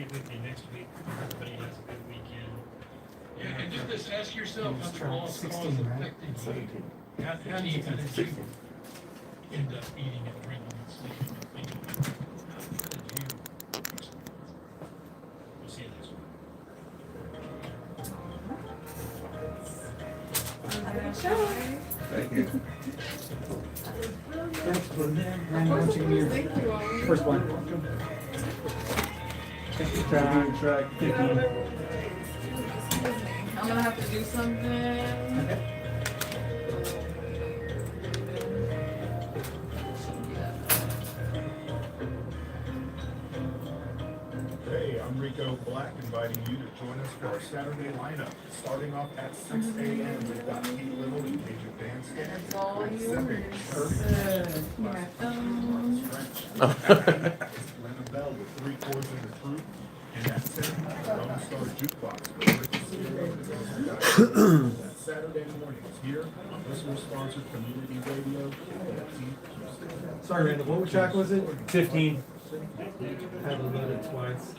be with you next week. Everybody has a good weekend. Yeah, and just ask yourself how the all 16, right? affected you. How did you end up eating and drinking and sleeping and thinking? How did you respond? We'll see you next week. Thank you. Thanks for watching your first one. Track 15. I'm gonna have to do something. Hey, I'm Rico Black, inviting you to join us for our Saturday lineup. Starting off at 6 a.m., we've got Pete Little and Major Bandcamp. It's all yours. Lena Bell with 3 chords in the truth. And at 10, Lone Star Jukebox. That Saturday mornings here on listener-sponsored community radio. Sorry, Randall, what track was it? 15. Had to load it twice.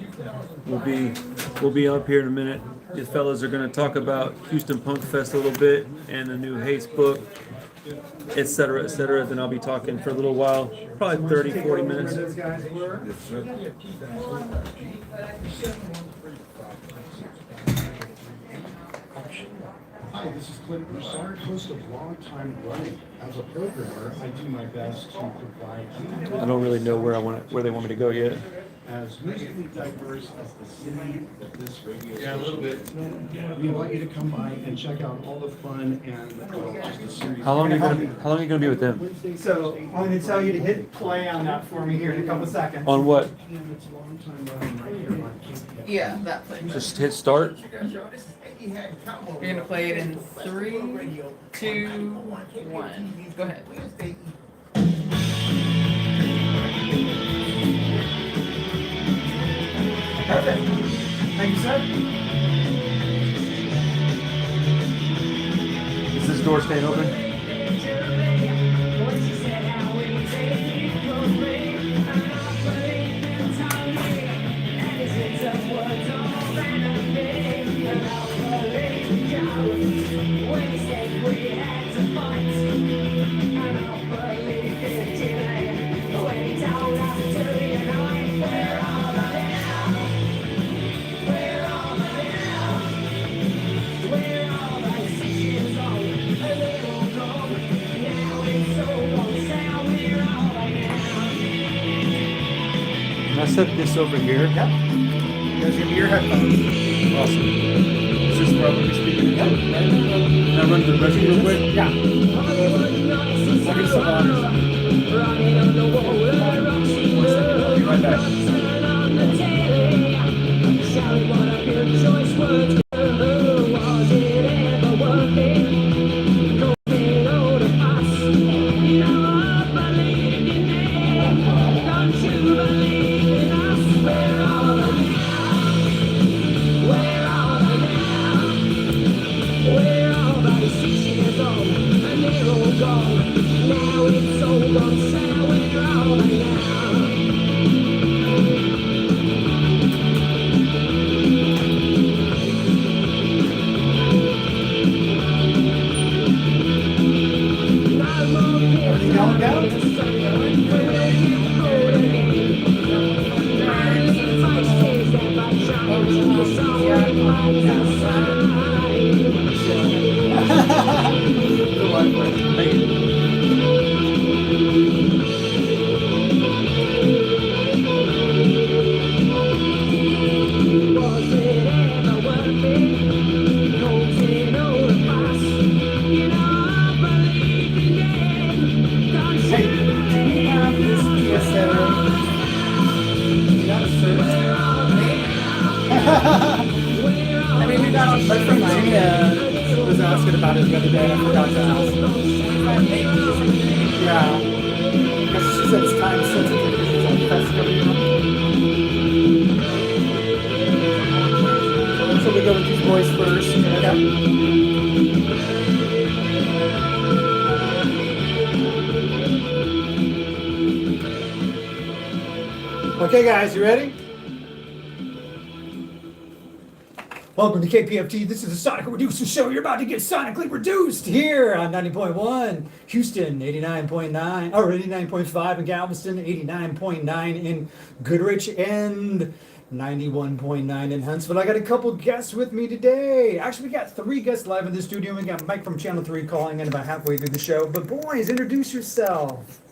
We'll be up here in a minute. You fellas are going to talk about Houston Punk Fest a little bit and the new Haste book, etc., etc. Then I'll be talking for a little while, probably 30, 40 minutes. Those guys were. Hi, this is Clint Broussard, host of Long-Time Running. As a programmer, I do my best to provide I don't really know where they want me to go yet. as musically diverse as the city that this radio station. Yeah, a little bit. We want you to come by and check out all the fun and just a series. How long are you gonna be with them? So I'm going to tell you to hit play on that for me here in a couple seconds. On what? It's Long-Time Running right here on KPFK. Yeah, that play. Just hit start. You're gonna play it in 3, 2, 1. Go ahead. Perfect. Thank you, sir. Is this door staying open? Can I set this over here? Yep. Those are gonna be your headphones. Awesome. Is this where I'm going to be speaking? Yep. Can I run to the restroom real quick? Yeah. I'll give some honors. I'll be right back. Everything going down? Thank you. Hey, do you have this PSA? You got a service? I mean, we got on My friend Gina was asking about it the other day. I forgot to ask. Yeah. Because she said it's time sensitive because it's on festival. So we go with these boys first. Okay. Okay, guys, you ready? Welcome to KPFT. This is the Sonic Reducer Show. You're about to get sonically reduced here on 90.1, Houston 89.9, or 89.5 in Galveston, 89.9 in Goodrich, and 91.9 in Huntsville. I got a couple guests with me today. Actually, we got 3 guests live in the studio. We got Mike from Channel 3 calling in about halfway through the show. But boys, introduce yourself.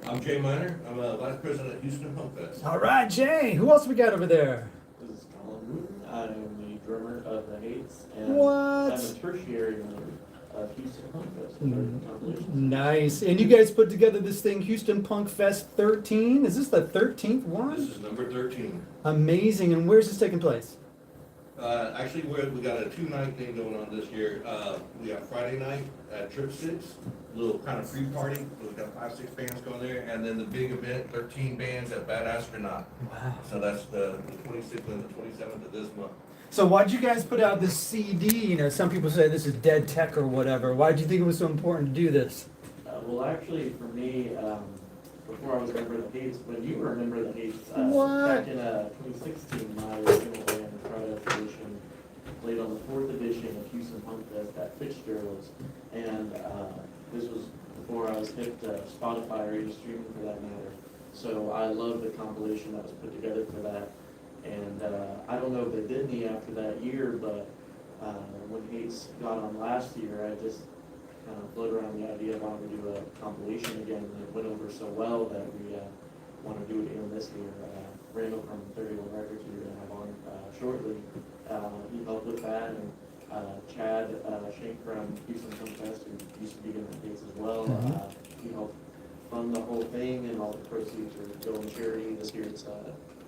I'm Jay Miner. I'm a vice president at Houston Punk Fest. All right, Jay. Who else we got over there? This is Colin Wooten. I am the drummer of the Hates, and What? I'm a tertiary member of Houston Punk Fest. Congratulations. Nice. And you guys put together this thing, Houston Punk Fest 13. Is this the 13th one? This is number 13. Amazing. And where's this taking place? Actually, we got a 2-night thing going on this year. We got Friday night at Trip Six, little kind of free party. We got 5-6 bands going there, and then the big event, 13 bands at Bad Astronaut. Wow. So that's the 26th and the 27th of this month. So why'd you guys put out this CD? You know, some people say this is dead tech or whatever. Why'd you think it was so important to do this? Well, actually, for me, before I was a member of the Hates, when you were a member of the Hates, What? back in 2016, my original band, Triad Edition, played on the 4th edition of Houston Punk Fest at Fitzgerald's, and this was before I was hip to Spotify or any streaming for that matter. So I love the compilation that was put together for that. And I don't know if they did any after that year, but when Hates got on last year, I just kind of floated around the idea of wanting to do a compilation again, and it went over so well that we want to do it again this year. Randall from 31 Records, who we're going to have on shortly, he helped with that, and Chad Shank from Houston Punk Fest, who used to be in the Hates as well, he helped fund the whole thing, and all the proceeds are going to charity. This year it's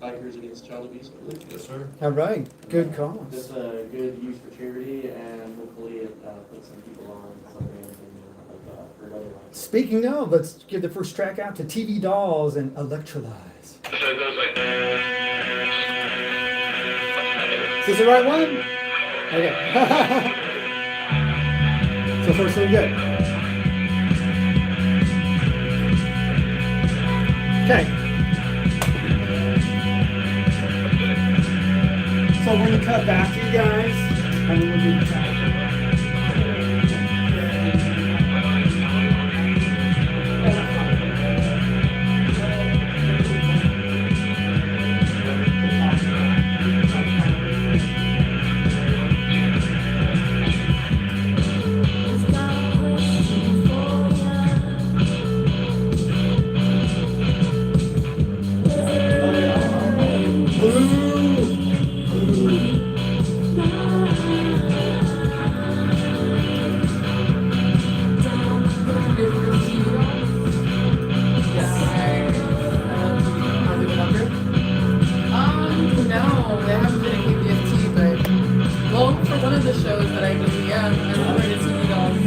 Bikers Against Child Abuse, I believe. Yes, sir. All right. Good cause. Just a good use for charity, and hopefully it puts some people on some bands and heard otherwise. Speaking of, let's give the first track out to TV Dolls and Electrolyze. So it goes like Is this the right one? Okay. So far, so good. Okay. So we're gonna cut back to you guys, and then we'll do the track. No, they haven't been at KPFT, but well, for one of the shows that I do, yeah, I remember the TV Dolls.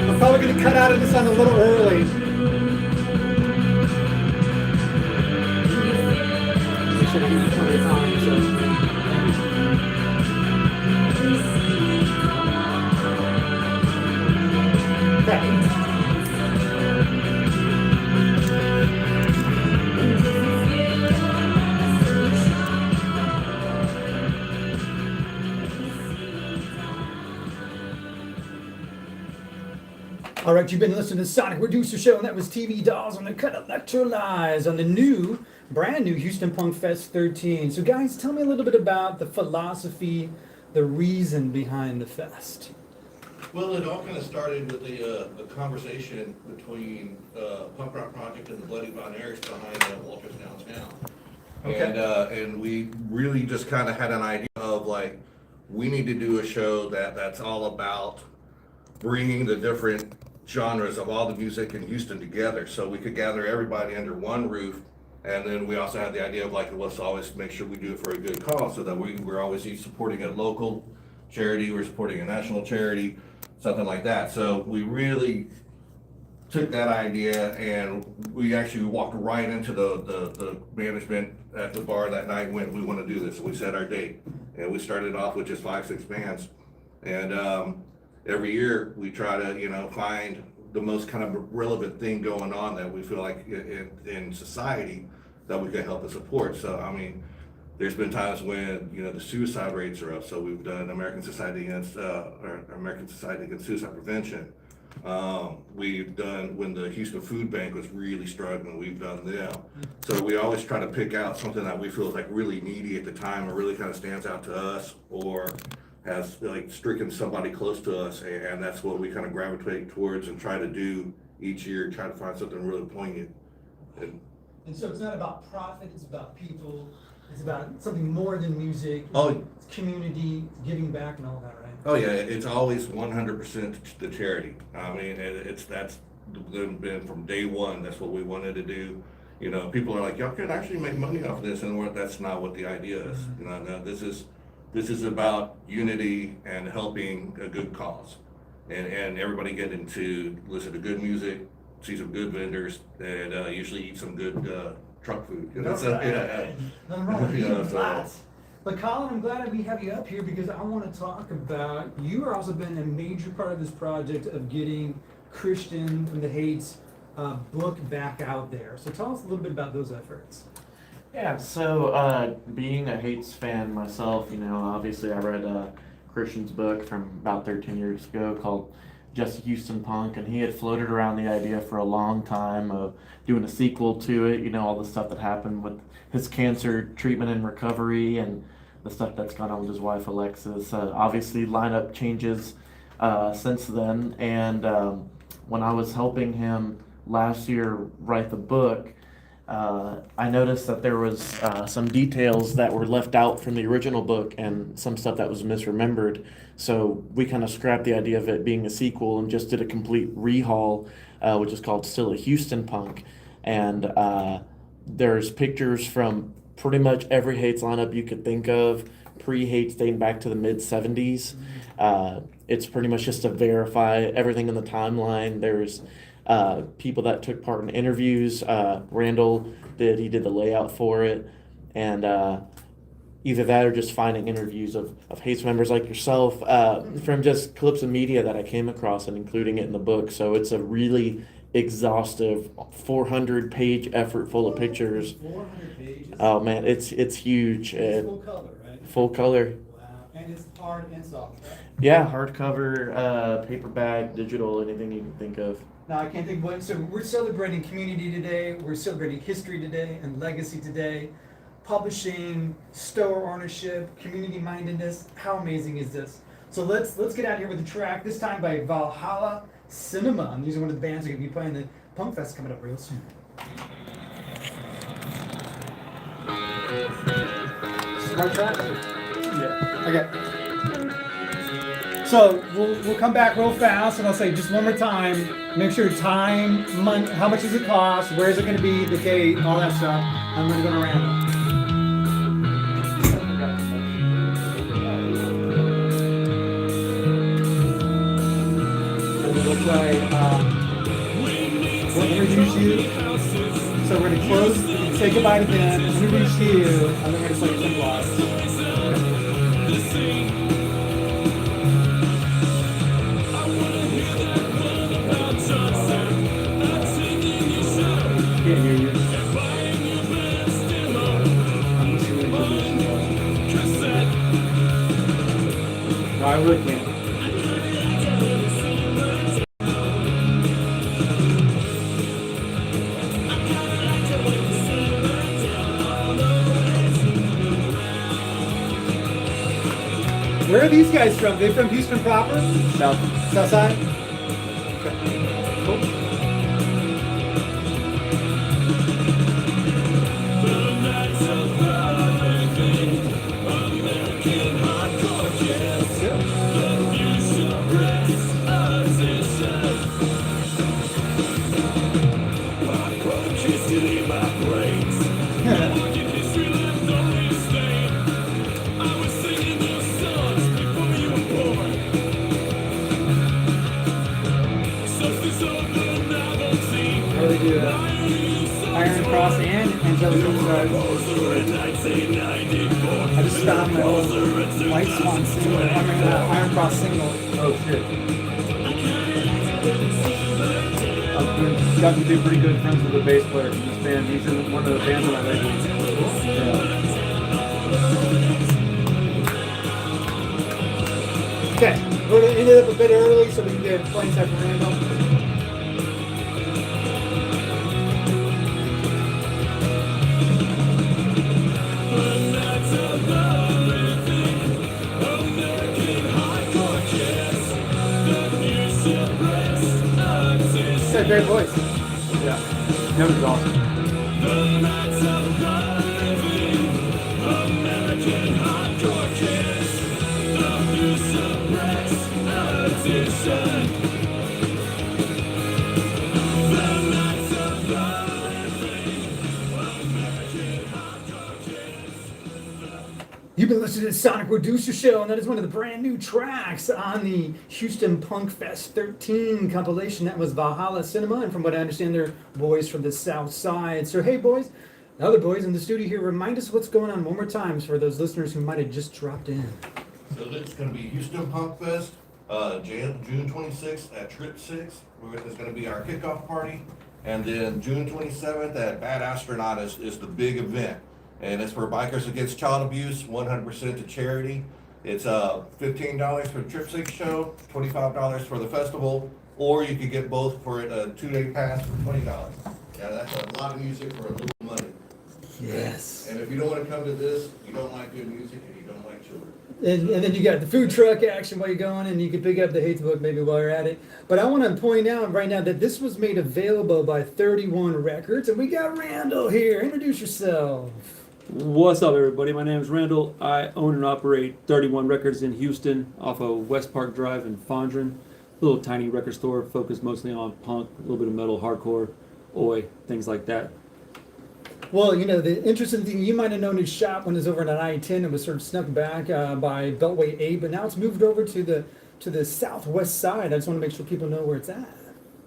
I'm probably going to cut out of this one a little early. We should have used plenty of time, so. Okay. All right, you've been listening to the Sonic Reducer Show, and that was TV Dolls on the Cut Electrolyze on the brand new Houston Punk Fest 13. So, guys, tell me a little bit about the philosophy, the reason behind the fest. Well, it all kind of started with a conversation between Punk Rock Project and the Bloody Von Erichs behind Walters Downtown. Okay. And we really just kind of had an idea of like, we need to do a show that's all about bringing the different genres of all the music in Houston together, so we could gather everybody under one roof. And then we also had the idea of like, let's always make sure we do it for a good cause, so that we're always supporting a local charity, we're supporting a national charity, something like that. So we really took that idea and we actually walked right into the management at the bar that night when we want to do this. So we set our date and we started off with just 5-6 bands. And every year we try to, find the most kind of relevant thing going on that we feel like in society that we can help and support. So, I mean, there's been times when, the suicide rates are up. So we've done American Society Against Suicide Prevention. We've done when the Houston Food Bank was really struggling, we've done them. So we always try to pick out something that we feel is like really needy at the time or really kind of stands out to us or has like stricken somebody close to us, and that's what we kind of gravitate towards and try to do each year, try to find something really poignant. And so it's not about profit, it's about people, it's about something more than music. Oh. It's community, it's giving back and all that, right? Oh yeah, it's always 100% the charity. I mean, that's been from day one. That's what we wanted to do. People are like, y'all can actually make money off of this, and that's not what the idea is. No, this is about unity and helping a good cause, and everybody getting to listen to good music, see some good vendors, and usually eat some good truck food. Nothing wrong with eating flats. But Colin, I'm glad we have you up here because I want to talk about, you are also been a major part of this project of getting Christian from the Hates book back out there. So tell us a little bit about those efforts. Yeah, so being a Hates fan myself, obviously I read Christian's book from about 13 years ago called Just Houston Punk, and he had floated around the idea for a long time of doing a sequel to it, all the stuff that happened with his cancer treatment and recovery and the stuff that's gone on with his wife Alexis. Obviously lineup changes since then, and when I was helping him last year write the book, I noticed that there was some details that were left out from the original book and some stuff that was misremembered. So we kind of scrapped the idea of it being a sequel and just did a complete rehaul, which is called Still a Houston Punk. And there's pictures from pretty much every Hates lineup you could think of, pre-Hates dating back to the mid-'70s. It's pretty much just to verify everything in the timeline. There's people that took part in interviews. Randall he did the layout for it, and either that or just finding interviews of Hates members like yourself from just clips of media that I came across and including it in the book. So it's a really exhaustive 400-page effort full of pictures. 400 pages. Oh man, it's huge. It's full color, right? Full color. Wow. And it's hard and soft, right? Yeah, hardcover, paperback, digital, anything you can think of. Now, I can't think what, so we're celebrating community today, we're celebrating history today and legacy today, publishing, store ownership, community mindedness. How amazing is this? So let's get out here with a track, this time by Valhalla Cinema. And these are one of the bands that are going to be playing the Punk Fest coming up real soon. This is my track? Yeah. Okay. So we'll come back real fast, and I'll say just one more time. Make sure time, month, how much does it cost, where is it going to be, the date, all that stuff. I'm going to go to Randall. So it looks like we'll introduce you. So we're going to close, say goodbye to them, introduce you, and then we're going to play some vlogs. Can't hear you. No, I really can't. Where are these guys from? They from Houston proper? South. South side? Cool. Really do Iron Cross and Angelic Drive. I just found my old White Swan single, Iron Cross single. Oh shit. I've gotten to be pretty good friends with the bass player from this band. He's in one of the bands on my label. Yeah. Okay, we're gonna end it up a bit early so we can get playing time for Randall. He's got a great voice. Yeah. That was awesome. You've been listening to the Sonic Reducer Show, and that is one of the brand new tracks on the Houston Punk Fest 13 compilation. That was Valhalla Cinema, and from what I understand, they're boys from the South Side. So, hey, boys, the other boys in the studio here, remind us what's going on one more time for those listeners who might have just dropped in. So it's going to be Houston Punk Fest, June 26th at Trip 6. It's going to be our kickoff party. And then June 27th at Bad Astronaut is the big event. And it's for Bikers Against Child Abuse, 100% to charity. It's $15 for the Trip 6 show, $25 for the festival, or you could get both for a 2-day pass for $20. Yeah, that's a lot of music for a little money. Yes. And if you don't want to come to this, you don't like good music and you don't like children. And then you got the food truck action while you're going, and you can pick up the Hates book maybe while you're at it. But I want to point out right now that this was made available by 31 Records, and we got Randall here. Introduce yourself. What's up, everybody? My name is Randall. I own and operate 31 Records in Houston off of West Park Drive in Fondren. A little tiny record store focused mostly on punk, a little bit of metal, hardcore, oi, things like that. Well, you know, the interesting thing, you might have known his shop when it was over on I-10 and was sort of snuck back by Beltway 8, but now it's moved over to the southwest side. I just want to make sure people know where it's at.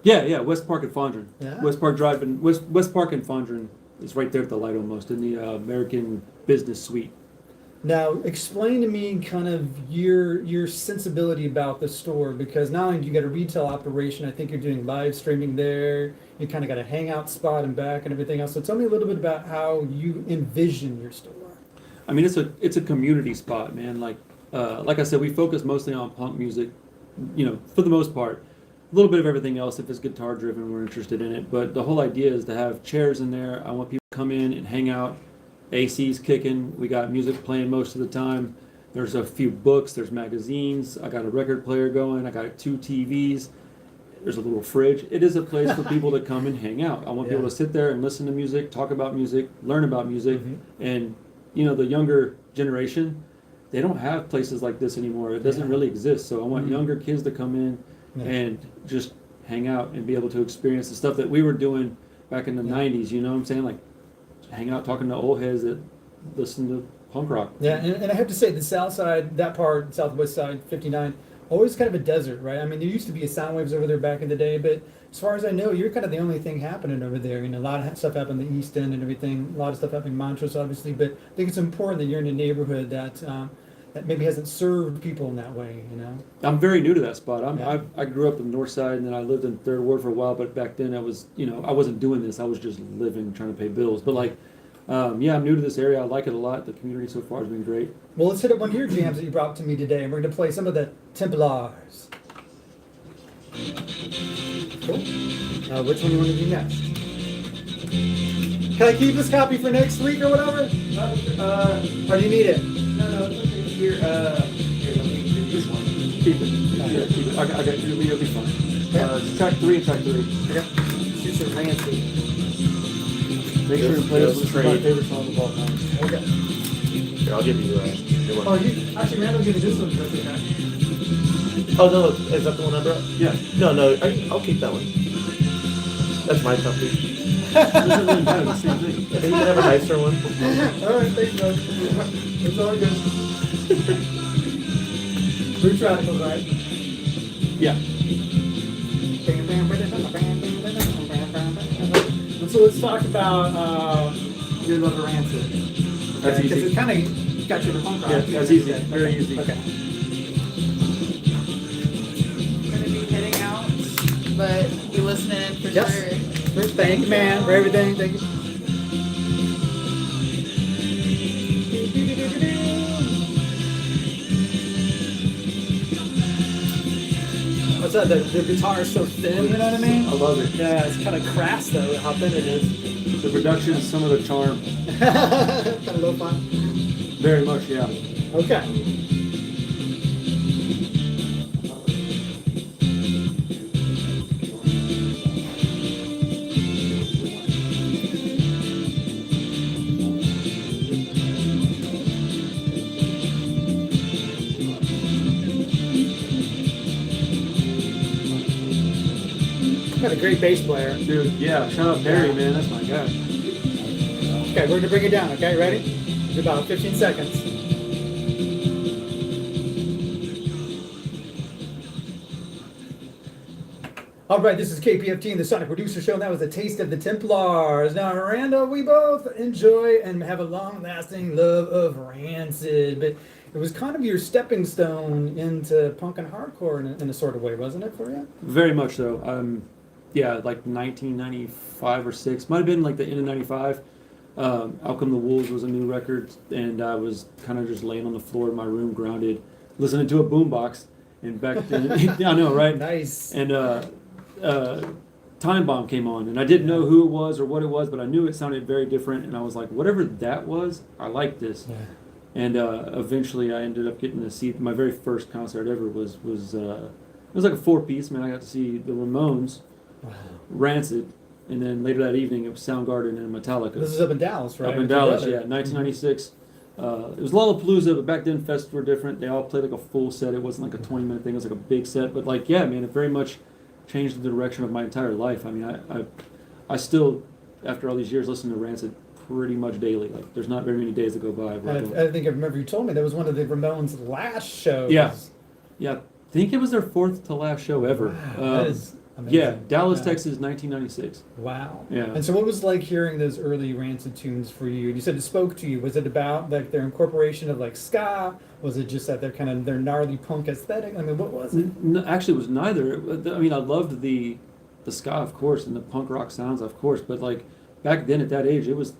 Yeah, West Park and Fondren. Yeah. West Park Drive and West Park and Fondren is right there at the light almost in the American Business Suite. Now, explain to me kind of your sensibility about the store, because not only do you got a retail operation, I think you're doing live streaming there. You kind of got a hangout spot and back and everything else. So tell me a little bit about how you envision your store. I mean, it's a community spot, man. Like I said, we focus mostly on punk music, you know, for the most part. A little bit of everything else. If it's guitar driven, we're interested in it. But the whole idea is to have chairs in there. I want people to come in and hang out. AC's kicking. We got music playing most of the time. There's a few books. There's magazines. I got a record player going. I got 2 TVs. There's a little fridge. It is a place for people to come and hang out. I want people to sit there and listen to music, talk about music, learn about music. Mm-hmm. And, you know, the younger generation, they don't have places like this anymore. It doesn't really exist. So I want younger kids to come in and just hang out and be able to experience the stuff that we were doing back in the 90s. You know what I'm saying? Like, hang out talking to old heads that listen to punk rock. Yeah, and I have to say, the south side, that part, southwest side, 59, always kind of a desert, right? I mean, there used to be a Soundwaves over there back in the day, but as far as I know, you're kind of the only thing happening over there. You know, a lot of stuff happened in the East End and everything, a lot of stuff happening in Montrose, obviously, but I think it's important that you're in a neighborhood that maybe hasn't served people in that way, you know? I'm very new to that spot. I grew up in the north side, and then I lived in Third Ward for a while, but back then I was, you know, I wasn't doing this. I was just living, trying to pay bills. But like, yeah, I'm new to this area. I like it a lot. The community so far has been great. Well, let's hit up one of your jams that you brought to me today, and we're going to play some of the Templars. Cool. Which one do you want to do next? Can I keep this copy for next week or whatever? Or do you need it? No, it's okay. Here, let me Keep it. Yeah, keep it. I got you. It'll be fine. It's track 3 and track 3. Okay. Shoot some Rancid. Make sure you play Yes, this. This is my trade. favorite song of all time. Okay. Here, I'll give you the one. Oh, you actually, Randall, give me this one. That's okay. Oh, no, is that the one I brought? Yeah. No, I'll keep that one. That's my copy. Doesn't really matter. The same thing. I think you can have a nicer one. All right, thanks, bud. It's all good. Roots Radicals, right? Yeah. And so let's talk about your love of Rancid. That's Because easy. it kind of got you to punk rock. Yeah, that's easy. Very easy. Okay. Gonna be heading out, but be listening for Yes. sure. Thank you, man, for everything. Thank you. What's that? The guitar is so thin, you know what I mean? I love it. Yeah, it's kind of crass though, how thin it is. The production is some of the charm. Kind of lo-fi. Very much, yeah. Okay. Got a great bass player. Dude, yeah. Shout out Perry, man. That's my guy. Okay, we're gonna bring it down, okay? Ready? It's about 15 seconds. All right, this is KPFT and the Sonic Producer Show, and that was a taste of the Templars. Now, Randall, we both enjoy and have a long-lasting love of Rancid, but it was kind of your stepping stone into punk and hardcore in a sort of way, wasn't it, for you? Very much so. Yeah, like 1995 or 6. Might have been like the end of 95. Out Come the Wolves was a new record, and I was kind of just laying on the floor in my room, grounded, listening to a boombox. And back then, yeah, I know, right? Nice. And Time Bomb came on, and I didn't know who it was or what it was, but I knew it sounded very different, and I was like, whatever that was, I like this. Yeah. And eventually, I ended up getting to see my very first concert ever was it was like a 4-piece. Man, I got to see the Ramones, Wow. Rancid, and then later that evening it was Soundgarden and Metallica. This is up in Dallas, right? Up in With your Dallas, brother. yeah, 1996. It was Lollapalooza, but back then fests were different. They all played like a full set. It wasn't like a 20-minute thing. It was like a big set. But like, yeah, man, it very much changed the direction of my entire life. I mean, I still, after all these years, listen to Rancid pretty much daily. Like, there's not very many days that go by. where I don't- I think I remember you told me that was one of the Ramones' last shows. Yeah. Yeah, I think it was their 4th to last show ever. Wow, that is amazing. Yeah, Dallas, Yeah. Texas, 1996. Wow. Yeah. And so what was it like hearing those early Rancid tunes for you? You said it spoke to you. Was it about like their incorporation of like ska? Was it just that they're kind of their gnarly punk aesthetic? I mean, what was it? Actually, it was neither. I mean, I loved the ska, of course, and the punk rock sounds, of course. But like back then, at that age, it was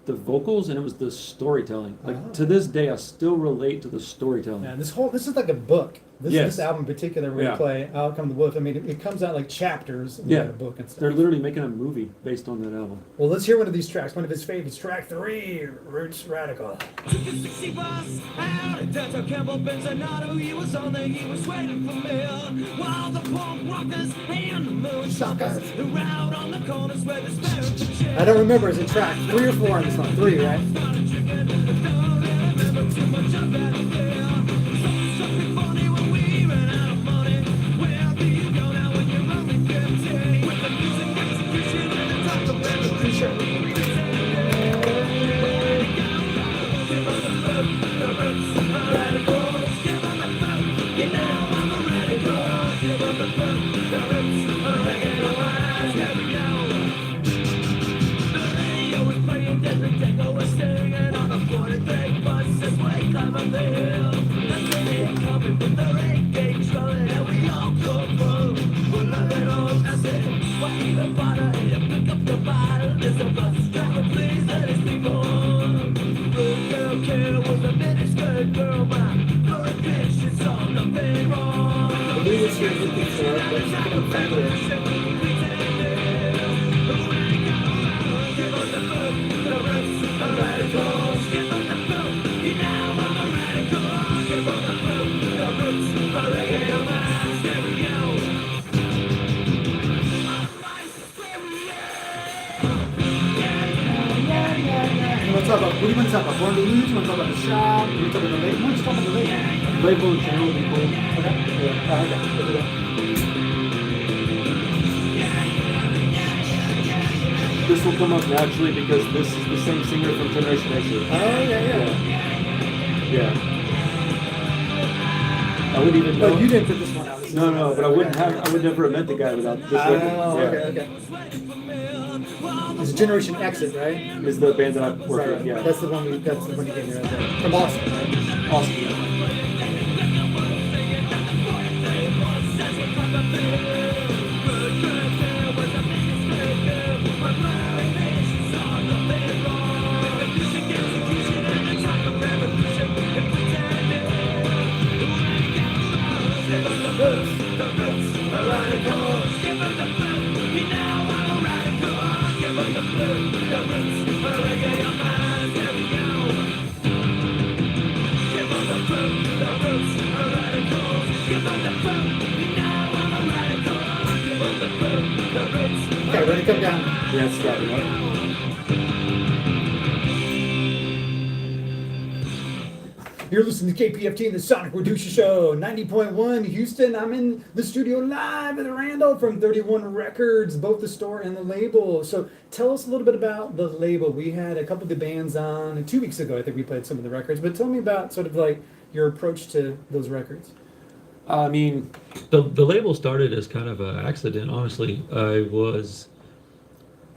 the vocals and it was the storytelling. Like Ah. to this day, I still relate to the storytelling. Yeah, this is like a book. Yes. This album in particular, we're Yeah. gonna play Out Come the Wolf. I mean, it comes out like chapters in Yeah. the book and stuff. They're literally making a movie based on that album. Well, let's hear one of these tracks. One of his favorites, track 3, Roots Radical. I don't remember. Is it track 3 or 4 on this one? 3, right? talk about? What do you want to talk about? Born to Lose? You want to talk about the shop? You want to talk about the label? Why don't you talk about the label? Label and channel would be cool. Okay. Yeah. Okay. Let's do that. This will come up naturally because this is the same singer from Generation Exit. Oh yeah. Yeah. I wouldn't even know. But you didn't put this one out. This is No, but I wouldn't okay. have. I would never have met the guy without this Oh, record. okay. It's Generation Exit, right? Is the band that I work Right. with. Yeah. That's the one. That's the one you gave me right there. From Austin, right? Awesome. Yeah. Okay, ready to come down. Yeah, it's got it. You're listening to KPFT and the Sonic Reducer Show, 90.1 Houston. I'm in the studio live with Randall from 31 Records, both the store and the label. So tell us a little bit about the label. We had a couple of the bands on 2 weeks ago. I think we played some of the records, but tell me about sort of like your approach to those records. I mean, The label started as kind of an accident, honestly. I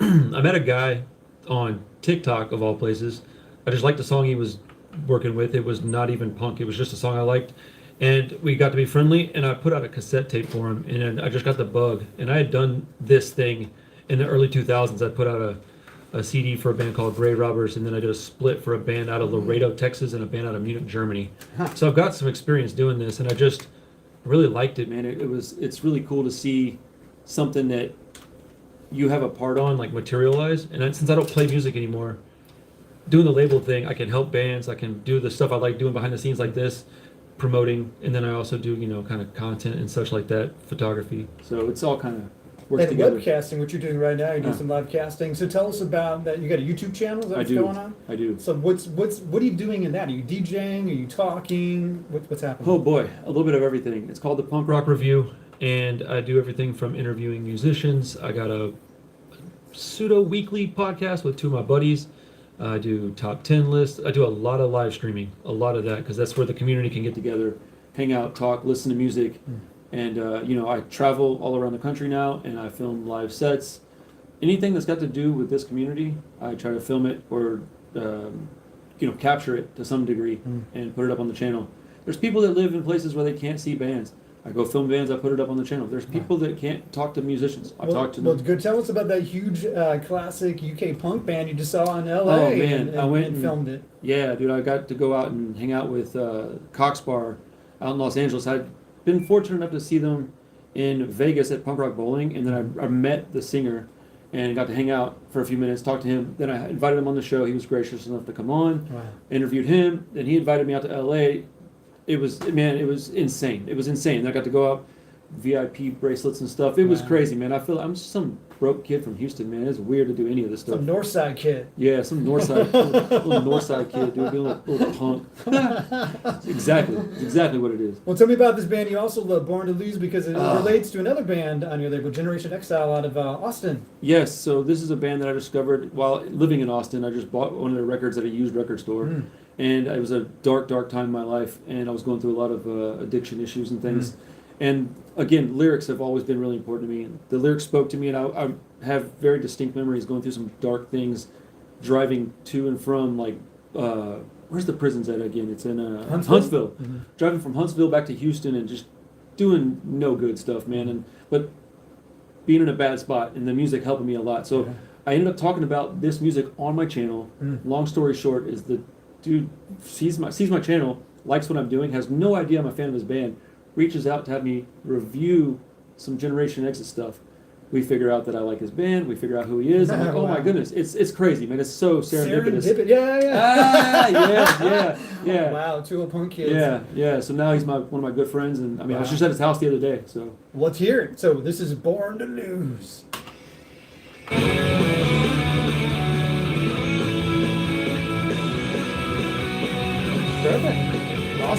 met a guy on TikTok, of all places. I just liked the song he was working with. It was not even punk. It was just a song I liked. And we got to be friendly, and I put out a cassette tape for him, and then I just got the bug. And I had done this thing in the early 2000s. I put out a CD for a band called Grey Robbers, and then I did a split for a band out of Laredo, Texas, and a band out of Munich, Germany. So I've got some experience doing this, and I just really liked it, man. It's really cool to see something that you have a part on like materialize. And since I don't play music anymore, doing the label thing, I can help bands. I can do the stuff I like doing behind the scenes like this, promoting, and then I also do kind of content and such like that, photography. So it's all kind of works And together. webcasting, what you're doing right now, you're doing some live casting. So tell us about that. You got a YouTube channel? Is that what's going on? I do. So what are you doing in that? Are you DJing? Are you talking? What's happening? Oh boy, a little bit of everything. It's called the Punk Rock Review, and I do everything from interviewing musicians. I got a pseudo weekly podcast with two of my buddies. I do top 10 lists. I do a lot of live streaming, a lot of that, because that's where the community can get together, hang out, talk, listen to music. And, I travel all around the country now, and I film live sets. Anything that's got to do with this community, I try to film it or, capture it to some degree and put it up on the channel. There's people that live in places where they can't see bands. I go film bands, I put it up on the channel. There's people that can't talk to musicians. I talk to them. Well, good. Tell us about that huge classic UK punk band you just saw in LA. Oh, man. and I went and and- filmed it. Yeah, dude, I got to go out and hang out with Cox Bar out in Los Angeles. I'd been fortunate enough to see them in Vegas at Punk Rock Bowling, and then I met the singer and got to hang out for a few minutes, talk to him. Then I invited him on the show. He was gracious enough to come on, Wow. interviewed him. Then he invited me out to LA. It was insane. It was insane. I got to go out, VIP bracelets and stuff. It was Wow. crazy, man. I feel I'm just some broke kid from Houston, man. It's weird to do any of this stuff. Some Northside kid. Yeah, some Northside, little Northside kid, dude, being a little punk. It's exactly what it is. Well, tell me about this band. You also love Born to Lose because it relates to another band on your label, Generation Exile, out of Austin. Yes, so this is a band that I discovered while living in Austin. I just bought one of their records at a used record store, and it was a dark time in my life, and I was going through a lot of addiction issues and things. And again, lyrics have always been really important to me. The lyrics spoke to me, and I have very distinct memories going through some dark things, driving to and from, like, where's the prisons at again? It's in Huntsville. Driving from Huntsville back to Houston and just doing no good stuff, man. But being in a bad spot, and the music helping me a lot. So I ended up talking about this music on my channel. Long story short is the dude sees my channel, likes what I'm doing, has no idea I'm a fan of his band, reaches out to have me review some Generation Exit stuff. We figure out that I like his band. We figure out who he is. I'm like, oh my goodness, it's crazy, man. It's so serendipitous. Yeah. Wow, two little punk kids. Yeah. So now he's one of my good friends, and I mean, I was just at his house the other day. So Let's hear it. So this is Born to Lose.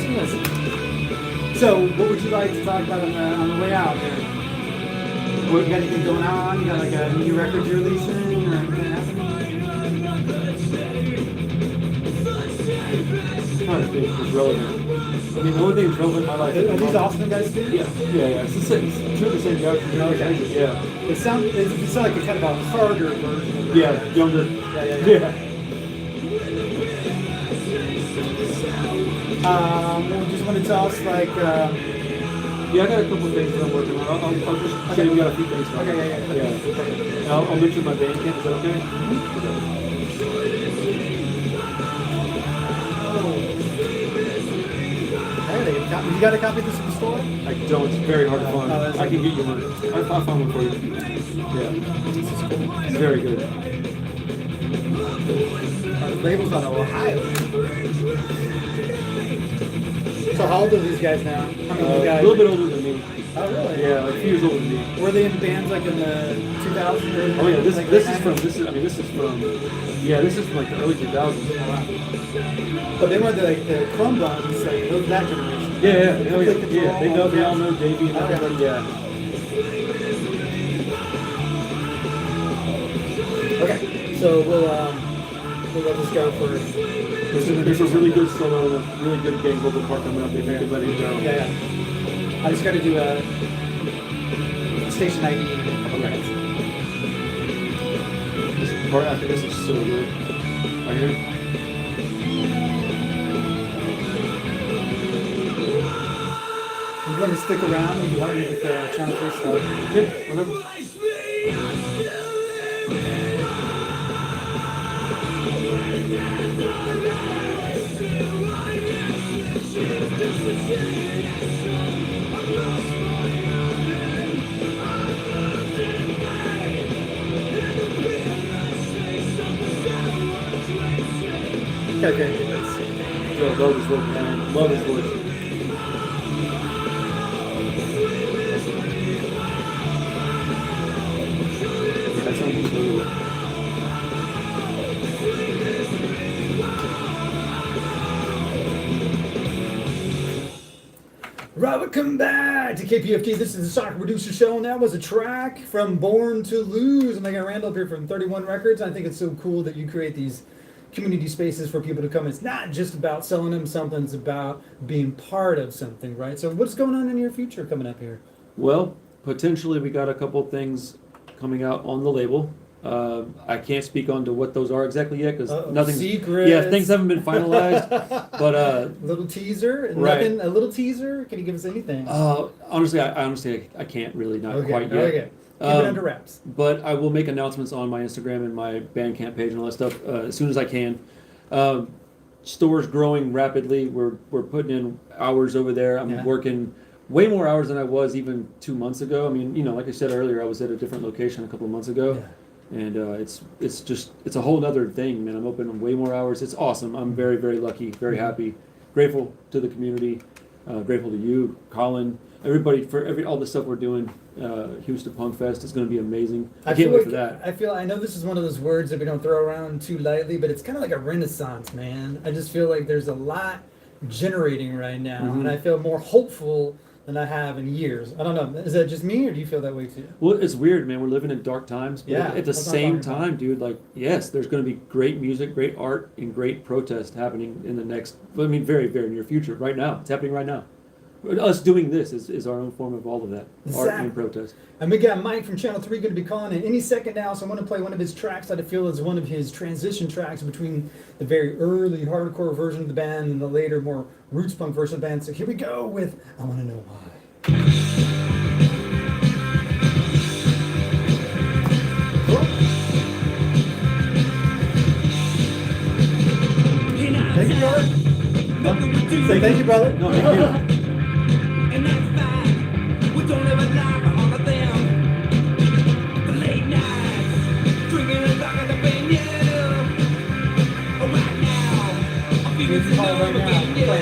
awesome. So, what would you like to talk about on the way out here? What, you got anything going on? You got like a new record you're releasing or anything happening? Trying to think is relevant. I mean, the only thing that's relevant in my life. Are these Austin guys too? Yeah. It's the same. It's two of the same guys. Okay. Yeah. It sounds like a kind of a harder version. Of Yeah. Younger. Yeah. Just want to tell us like. Yeah, I got a couple of things that I'm working on. I'll just say we got a few things. Okay, yeah. And I'll mention my Bandcamp. Is that okay? Hey, you got a copy of this in the store? I don't. It's very hard to find. Oh, that's I can get you one. I'll find one for you. Yeah. It's very good. Labels on Ohio. So how old are these guys now? How many you A guys? little bit older than me. Oh really? Yeah, like a few years older than me. Were they in bands like in the 2000s? Oh yeah, this is from this is from like the early 2000s. But they were the Chrome Buns, like those that generation. Yeah. They all know Davey and everybody. Yeah. Okay, so we'll let this go for. There's a really good solo and a really good gang vocal part coming up. If you could let it go. Yeah. I just got to do a station ID. Okay. This part after this is so good. Right here. You want to stick around and you want me with Channel 3 stuff? Yeah, whatever. Okay. Love his voice, man. Love his voice. That sounds unbelievable. Right, welcome back to KPFT. This is the Sonic Producer Show, and that was a track from Born to Lose. And I got Randall up here from 31 Records. I think it's so cool that you create these community spaces for people to come. It's not just about selling them something, it's about being part of something, right? So what's going on in your future coming up here? Well, potentially we got a couple things coming out on the label. I can't speak on to what those are exactly yet because nothing's secrets. Yeah, things haven't been finalized. But little teaser, right. Nothing. A little teaser. Can you give us anything? honestly, I can't really, not quite yet. Okay. Keep it under wraps. But I will make announcements on my Instagram and my Bandcamp page and all that stuff as soon as I can. Store's growing rapidly. We're putting in hours over there. I'm working way more hours than I was even 2 months ago. I mean, like I said earlier, I was at a different location a couple of months ago. And it's a whole other thing, man. I'm open way more hours. It's awesome. I'm very, very lucky, very happy, grateful to the community, grateful to you, Colin, everybody for all the stuff we're doing. Houston Punk Fest is going to be amazing. I can't wait for that. I know this is one of those words that we don't throw around too lightly, but it's kind of like a renaissance, man. I just feel like there's a lot generating right now, and I feel more hopeful than I have in years. I don't know. Is that just me, or do you feel that way too? Well, it's weird, man. We're living in dark times, but at the same time, dude, like, yes, there's going to be great music, great art, and great protest happening in the next, very, very near future. Right now, it's happening right now. Us doing this is our own form of all of that, art and protest. And we got Mike from Channel 3 going to be calling in any second now, so I want to play one of his tracks that I feel is one of his transition tracks between the very early hardcore version of the band and the later, more roots punk version of the band. So here we go with I Want to Know Why. Thank you, brother. Say thank you, brother. No, thank you. And that's fine. We don't ever lie for all of them. The late nights, drinking and talking to being you. Right now, I'm feeling so low for being you. And I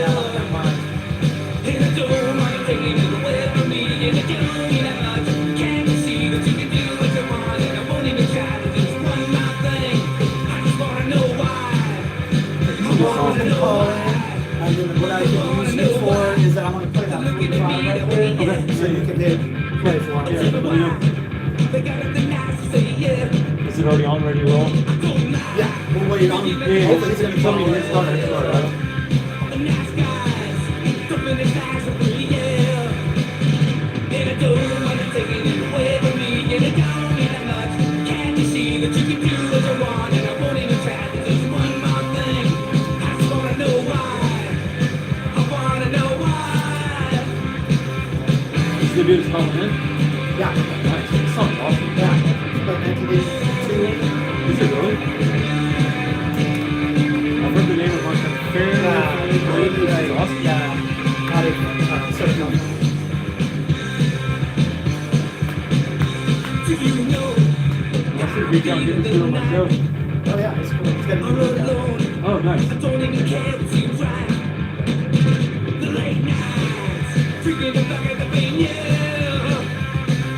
don't want to take it away from me. And I don't need that much. Can't you see that you can do what you want? And I won't even try to do just one more thing. I just want to know why. I want to know why. What I can use So you can hit play for it. Is it already on, ready to roll? Yeah, we'll wait on him. Hopefully he's gonna tell me to get started. Is the dude calling in? Yeah, Nice. This song's awesome. yeah. About 1982. Is it really? I've heard the name of one kind of fair. It's awesome. Yeah, out of Southern California. That's a great job getting this dude on my show. Oh yeah, it's cool. It's got a new look out. Oh, nice. Don't even care what you try. The late nights, drinking the back of the venue.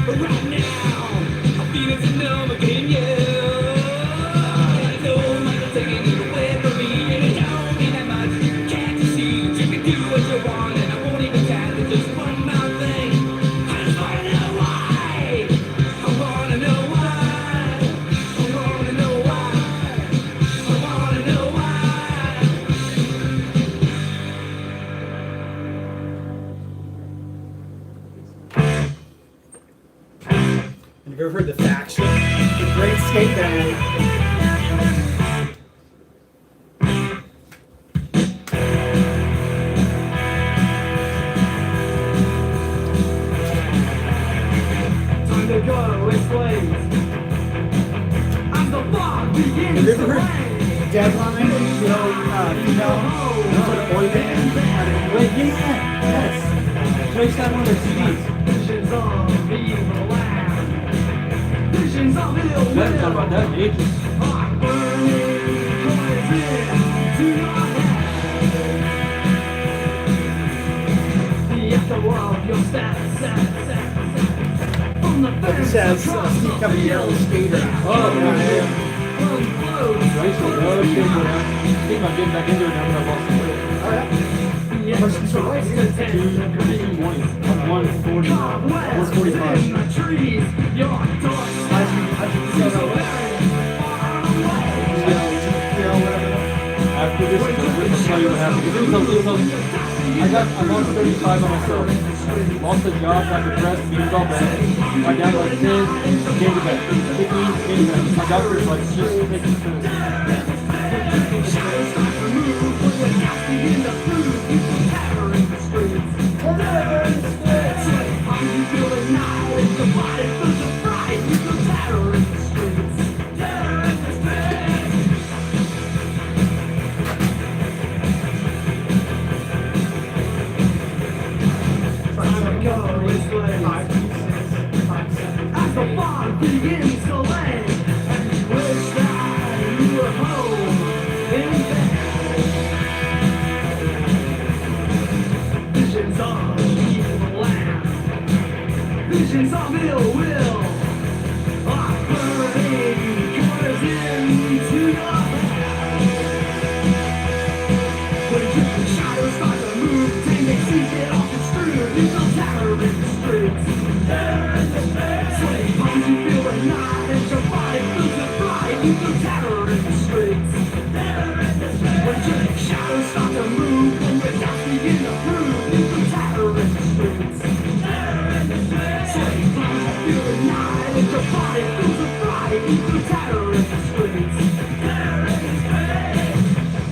But right now, I'm feeling so numb again, I know I'm taking it away from me, and it don't mean that much. Can't you see that you can do what you want, and I won't even try to just one more thing. I just wanna know why. I wanna know why. I wanna know why. I wanna know why. And have you ever heard the Faction? The great skate band. Time to go, it's late. As the fog begins Have you to ever rain. heard Deadline? You know, female sort of boy band. Wait, yes. Trace that one of their CDs. Visions of evil land. Visions of ill I haven't thought will. about that in ages. Are burning poison to your head. The echo of your sad. From the But this has Steve Caballero, skater. Oh, yeah. Unflows. I used to love skateboarding. I think about getting back into it now that I've lost some weight. Oh yeah. How much did you weigh? 220. I'm 140 now. 145. How'd you feel about After this, I'll tell you what happened. I lost 35 by myself. Lost a job, got depressed, being all bad. My dad like 10, came to bed. 15, came to bed. My doctor's like, just take it to As the fog begins to land, and you wish that you were home in bed. Visions of evil land, visions of ill will, are burning corners into your head. When the shadows start to move, take they seize it off the screw, you feel terror in the streets. Sway bones, you feel the night, and your body feels the fright, you feel terror in the streets. When the shadows start to move, and the doubts begin to prove, you feel terror in the streets. Sway bones, you feel the night, and your body feels the fright, you feel terror in the streets.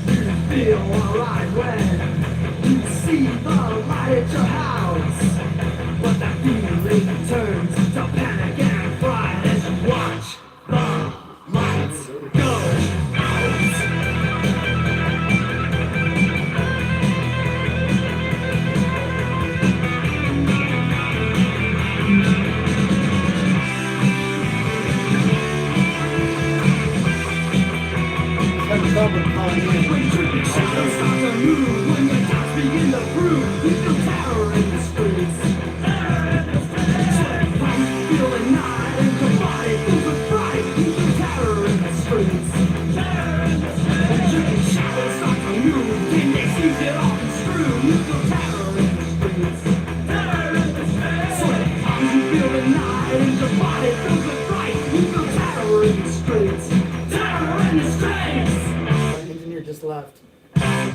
You feel alright when you see the light at your house. But that feeling turns to panic and fright as you watch the lights go out. When tripping shadows start to move, when the doubts begin to prove, you feel terror in the streets. Sweaty palms feel the night, and your body feels the fright, you feel terror in the streets. When tripping shadows start to move, then they seize it off and screw, you feel terror in the streets. just left. I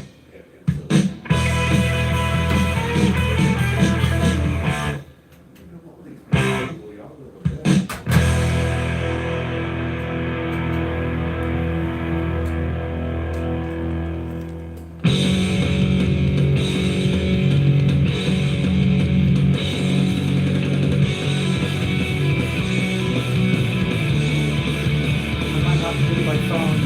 might have to do my phone.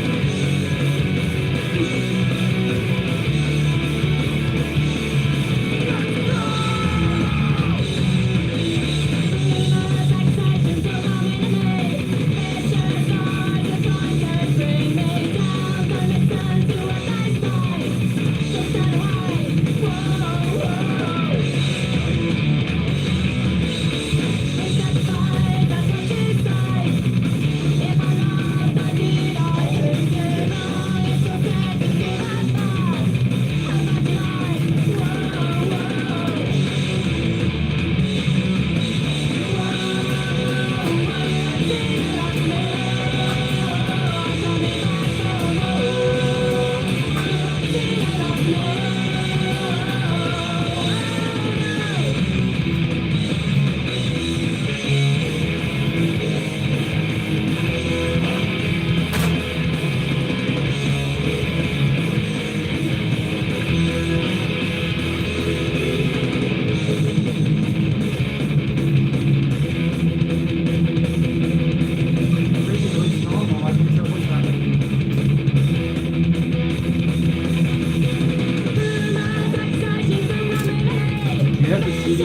You have the CD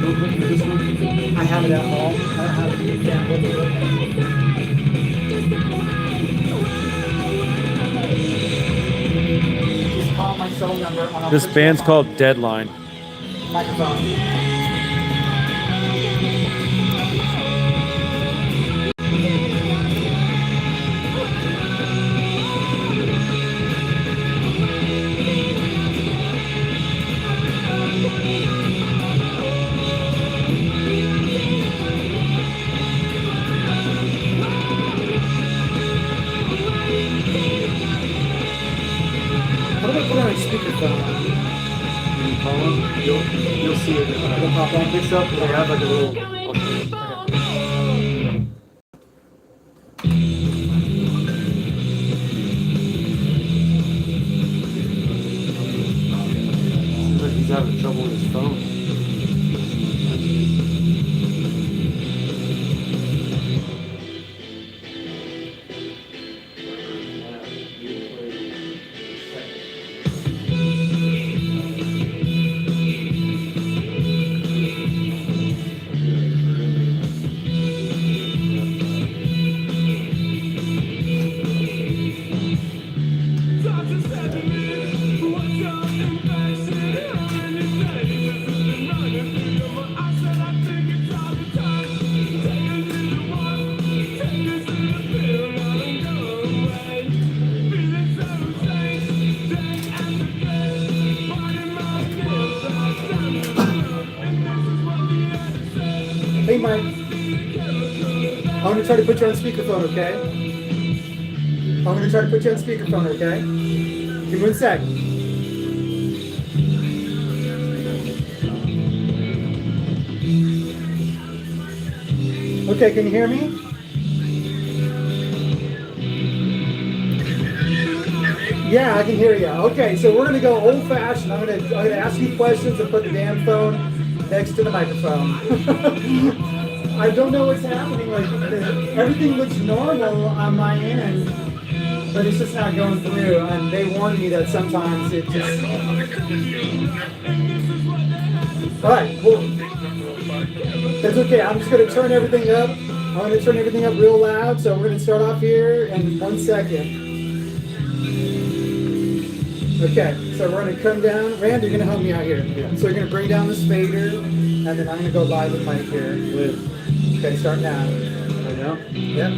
booklet for this one? I have it at home. I don't have the damn booklet. Just call my cell number on This band's called Deadline. microphone. What if I put it on speakerphone? When you call them, you'll see it. It'll pop on, picks up. They have like a little. Seems like he's having trouble with his phone. Hey, Mike. I'm going to try to put you on speakerphone, okay? I'm going to try to put you on speakerphone, okay? Give me 1 sec. Okay, can you hear me? Yeah, I can hear you. Okay, so we're gonna go old fashioned. I'm gonna ask you questions and put the damn phone next to the microphone. I don't know what's happening. Like everything looks normal on my end, but it's just not going through. And they warned me that sometimes it just. All right, well, that's okay. I'm just gonna turn everything up. I'm gonna turn everything up real loud. So we're gonna start off here in 1 second. Okay, so we're gonna come down. Rand, you're gonna help me out here. Yeah. So you're gonna bring down this fader, and then I'm gonna go live with Mike here. Okay, start now. Right now? Yep.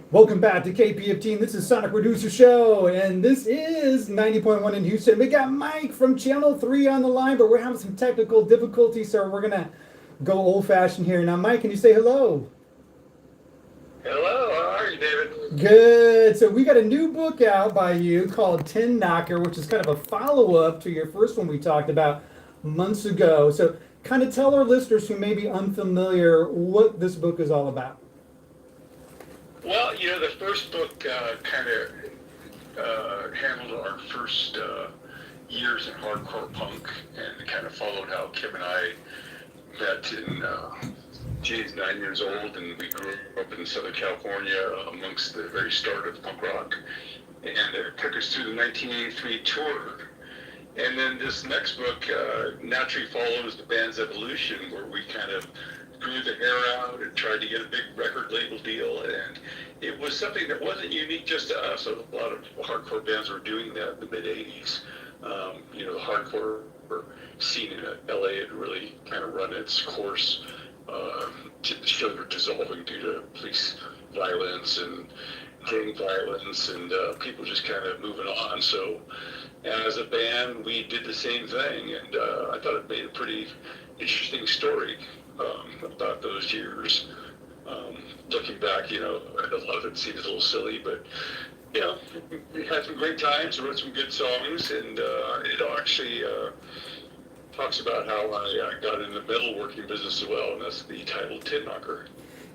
Welcome back to KPFT. This is Sonic Producer Show, and this is 90.1 in Houston. We got Mike from Channel 3 on the line, but we're having some technical difficulties, so we're gonna go old-fashioned here. Now, Mike, can you say hello? Hello, how are you, David? Good. said, so we got a new book out by you called Tin Knocker, which is kind of a follow-up to your first one we talked about months ago. So kind of tell our listeners who may be unfamiliar what this book is all about. Well, the first book kind of handled our first years in hardcore punk, and it kind of followed how Kim and I met in, Jane's 9 years old, and we grew up in Southern California amongst the very start of punk rock, and it took us through the 1983 tour. And then this next book naturally follows the band's evolution, where we kind of grew the hair out and tried to get a big record label deal, and it was something that wasn't unique just to us. A lot of hardcore bands were doing that in the mid-'80s. The hardcore scene in LA had really kind of run its course. The shows were dissolving due to police violence and gang violence, and people just kind of moving on. So as a band, we did the same thing, and I thought it made a pretty interesting story about those years. Looking back, a lot of it seems a little silly, but we had some great times, wrote some good songs, and it actually talks about how I got in the metalworking business as well, and that's the title Tin Knocker.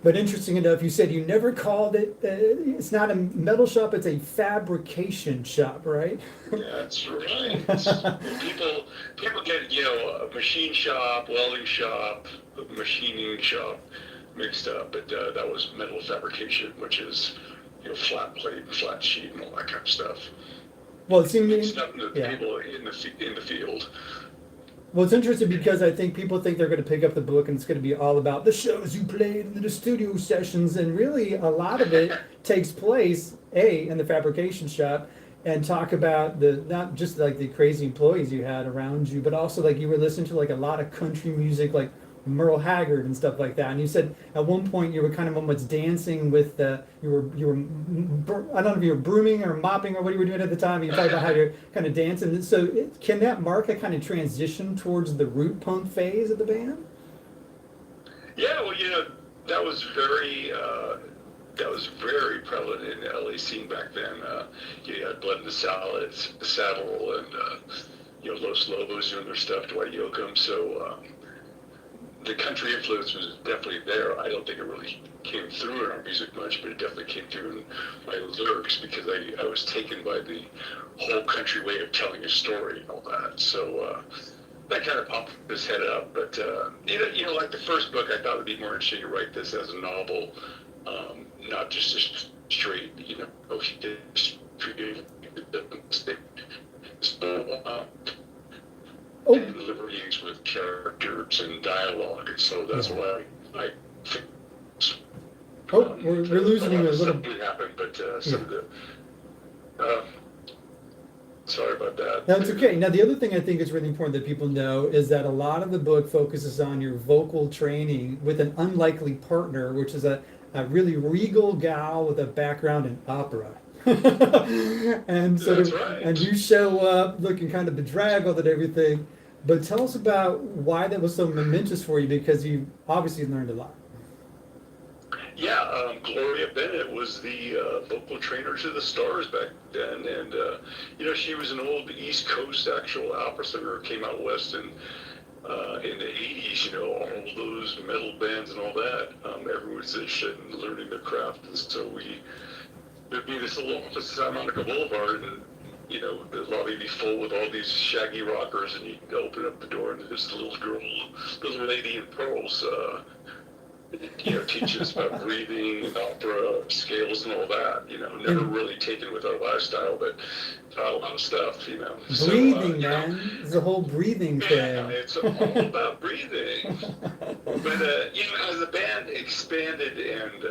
But interesting enough, you said you never called it, it's not a metal shop, it's a fabrication shop, right? That's right. People get, a machine shop, welding shop, machining shop mixed up, but that was metal fabrication, which is, flat plate, flat sheet, and all that kind of stuff. Well, it seemed it's nothing to people in the field. Well, it's interesting because I think people think they're going to pick up the book and it's going to be all about the shows you played and the studio sessions, and really a lot of it takes place in the fabrication shop, and talk about not just like the crazy employees you had around you, but also like you were listening to like a lot of country music, like Merle Haggard and stuff like that. And you said at one point you were kind of almost dancing with you were I don't know if you were brooming or mopping or what you were doing at the time. And you talked about how you're kind of dancing. So can that mark a kind of transition towards the root punk phase of the band? Yeah, well, that was very prevalent in the LA scene back then. You had Blood in the Saddle, and Los Lobos doing their stuff, Dwight Yoakam. So the country influence was definitely there. I don't think it really came through in our music much, but it definitely came through in my lyrics, because I was taken by the whole country way of telling a story and all that. So that kind of popped his head up. But like the first book, I thought it would be more interesting to write this as a novel, not just a straight, deliveries with characters and dialogue, and so that's why I think. We're losing you a little. Something happened, but some of the. Sorry about that. That's okay. Now, the other thing I think is really important that people know is that a lot of the book focuses on your vocal training with an unlikely partner, which is a really regal gal with a background in opera. And and you show up looking kind of bedraggled and everything. But tell us about why that was so momentous for you, because you obviously learned a lot. Yeah, Gloria Bennett was the vocal trainer to the Stars back then, and she was an old East Coast actual opera singer who came out west in the 80s. All those metal bands and all that. Everyone was interested in learning their craft, and so there'd be this little office at Santa Monica Boulevard, and the lobby would be full with all these shaggy rockers, and you could open up the door, and there's a little lady in pearls, teaches about breathing and opera scales and all that. Never really taken with our lifestyle, but taught a lot of stuff. Breathing, man, it's the whole breathing thing. Yeah, it's all about breathing. But as the band expanded and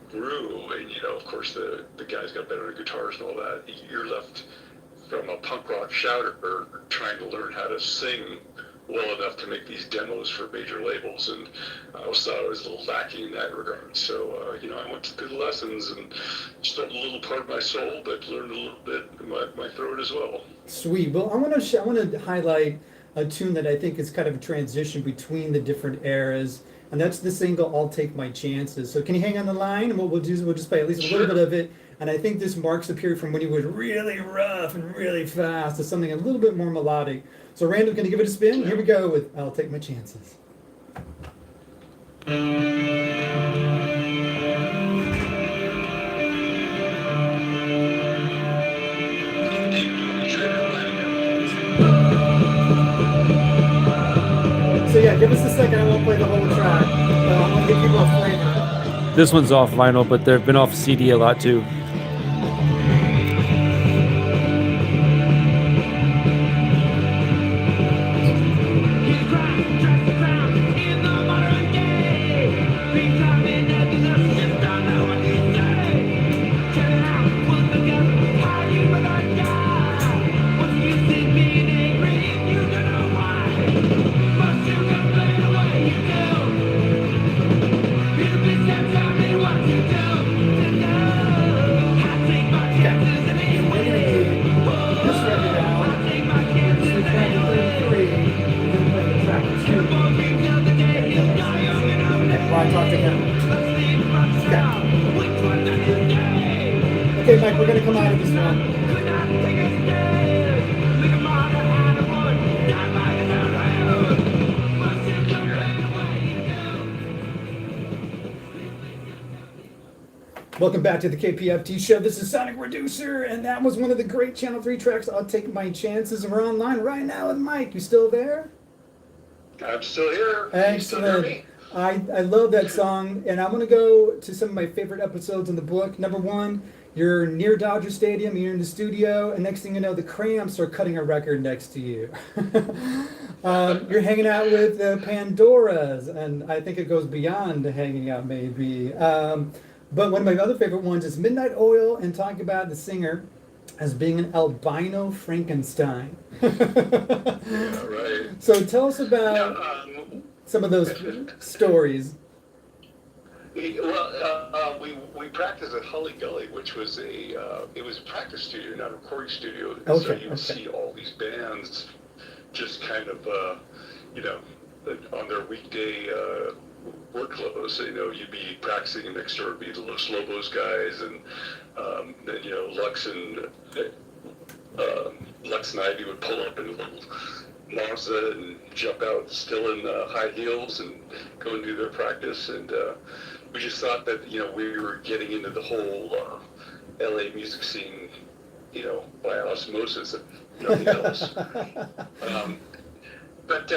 grew, and of course the guys got better at guitars and all that, you're left from a punk rock shouter trying to learn how to sing well enough to make these demos for major labels, and I always thought I was a little lacking in that regard. So I went to the lessons and studied a little part of my soul, but learned a little bit in my throat as well. Sweet. Well, I want to highlight a tune that I think is kind of a transition between the different eras, and that's the single "I'll Take My Chances." So can you hang on the line, and what we'll do is we'll just play at least a little bit of it, And I think this marks the period from when he was really rough and really fast to something a little bit more melodic. So Randall, can you give it a spin? Here we go with I'll Take My Chances. So yeah, give us a second. I won't play the whole track. I'm gonna give you a flavor. This one's off vinyl, but they've been off CD a lot too. Okay, Mike, we're going to come out of this one. Welcome back to the KPFT show. This is Sonic Reducer, and that was one of the great Channel 3 tracks, I'll Take My Chances. And we're online right now with Mike. You still there? I'm still here. You still hear Excellent. me? I love that song, and I'm going to go to some of my favorite episodes in the book. Number one, you're near Dodger Stadium, you're in the studio, and next thing you know, the Cramps are cutting a record next to you. You're hanging out with the Pandoras, and I think it goes beyond hanging out, maybe. But one of my other favorite ones is Midnight Oil, and talk about the singer as being an albino Frankenstein. Yeah, right. So tell us about some of those stories. Well, we practiced at Hully Gully, which was it was a practice studio, not a recording studio. And so you would see all these bands just kind of, on their weekday work clothes. So, you'd be practicing, and next door would be the Los Lobos guys, and then, Lux and Ivy would pull up in a little Mazda and jump out still in high heels and go and do their practice. And we just thought that, we were getting into the whole LA music scene, by osmosis and nothing else. But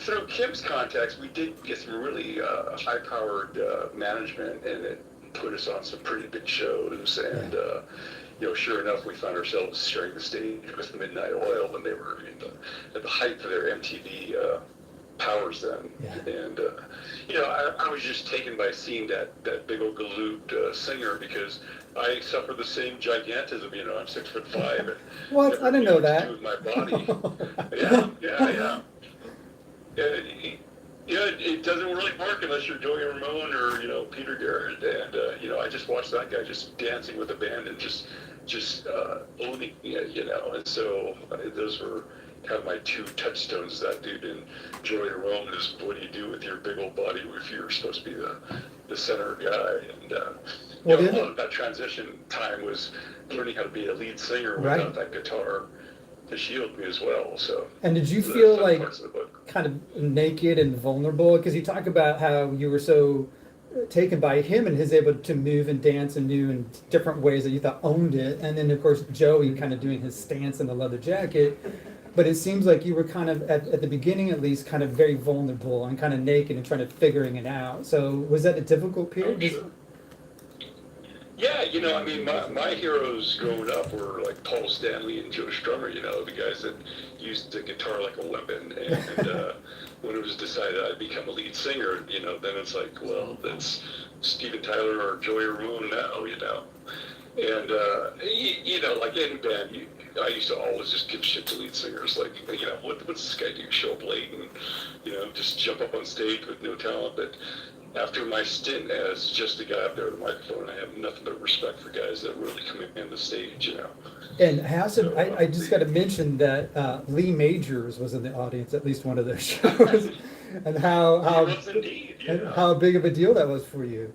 through Kim's contacts, we did get some really high-powered management, and it put us on some pretty big shows. And sure enough, we found ourselves sharing the stage with Midnight Oil when they were at the height of their MTV powers then. Yeah. And I was just taken by seeing that big old galoot singer, because I suffer the same gigantism. I'm 6'5". And what? I didn't know that. With my body. Yeah. It doesn't really work unless you're Joey Ramone or Peter Garrett, and I just watched that guy just dancing with the band and just owning it, and so those were kind of my two touchstones. That dude and Joey Ramone is what do you do with your big old body if you're supposed to be the center guy, and a lot of that transition time was learning how to be a lead singer without that guitar to shield me as well. So. And did you feel like kind of naked and vulnerable? Because you talk about how you were so taken by him and his able to move and dance and do in different ways that you thought owned it. And then of course Joey kind of doing his stance in the leather jacket. But it seems like you were kind of at the beginning, at least, kind of very vulnerable and kind of naked and trying to figuring it out. So was that a difficult period? Sure. Yeah, my heroes growing up were like Paul Stanley and Joe Strummer, the guys that used the guitar like a weapon. And when it was decided I'd become a lead singer, then it's like, well, that's Steven Tyler or Joey Ramone now, And, like any band, I used to always just give shit to lead singers. Like, what's this guy do? Show up late and, just jump up on stage with no talent. But after my stint as just a guy up there with a microphone, I have nothing but respect for guys that really command the stage, And I just got to mention that Lee Majors was in the audience at least one of those shows, and how big of a deal that was for you.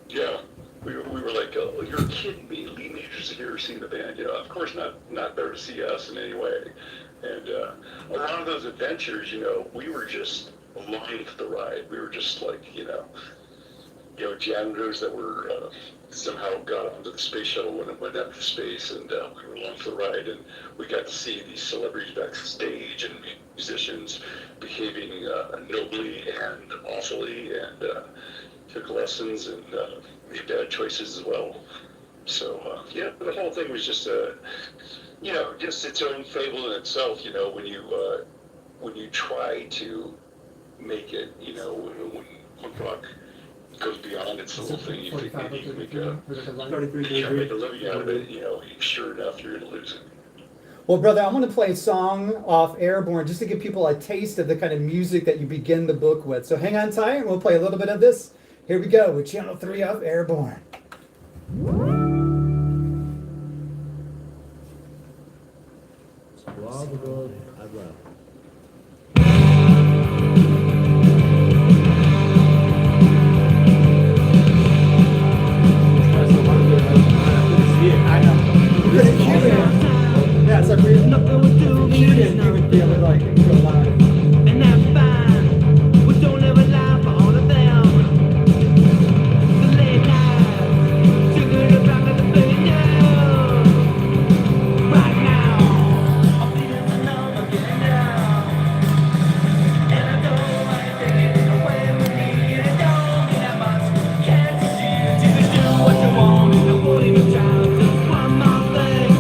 Yeah, we were like, you're you're kidding me. Lee Majors here to see the band. Of course not there to see us in any way. And a lot of those adventures, we were just along for the ride. We were just like, janitors that were somehow got onto the space shuttle when it went up to space, and we were along for the ride, and we got to see these celebrities backstage and musicians behaving nobly and awfully, and took lessons and made bad choices as well. So the whole thing was just just its own fable in itself. When you try to make it, when punk rock goes beyond its little thing, you think maybe you can make a living out of it. Sure enough, you're going to lose it. Well, brother, I want to play a song off Airborne just to give people a taste of the kind of music that you begin the book with. So hang on tight, and we'll play a little bit of this. Here we go with Channel 3 of Airborne. All the road I've left. I know. You couldn't hear it. Yeah, it's like we would be able to like go live. And that's fine. We don't ever lie for all of them. The late night, taking it back to the video. Right now, I'm feeling the love again now. And I don't want to take it away with me. And it don't mean that much. Can't you see? You just do what you want. And I won't even try. Just one more thing.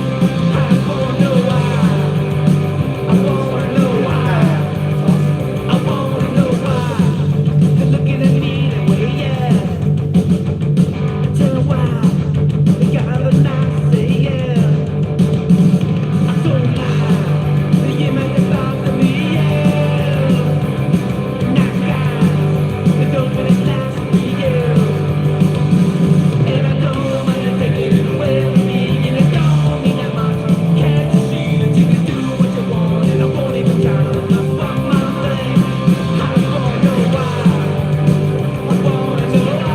I won't know why. I won't know why. I wanna know why they're looking at me that way, yeah. Tell why they got a nice say, yeah. I don't lie, they make it talk to me, yeah. Nice guys, they don't really last for me, yeah. And I don't wanna take it away from me, and it don't mean that much. Can't you see that you can do what you want, and I won't even try to look for my thing. I wanna know why. I wanna know why.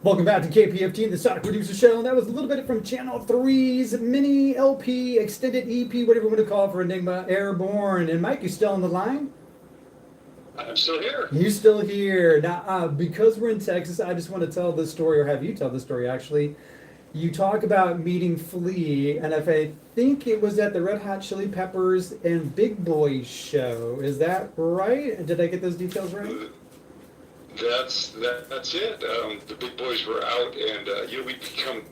Welcome back to KPFT, the Sonic Producer Show. And that was a little bit from Channel 3's mini LP, extended EP, whatever you want to call it, for Enigma Airborne. And Mike, you still on the line? I'm still here. You're still here. Now, because we're in Texas, I just want to tell this story, or have you tell the story, actually. You talk about meeting Flea, and if I think it was at the Red Hot Chili Peppers and Big Boy show. Is that right? Did I get those details right? That's it. The big boys were out, and we become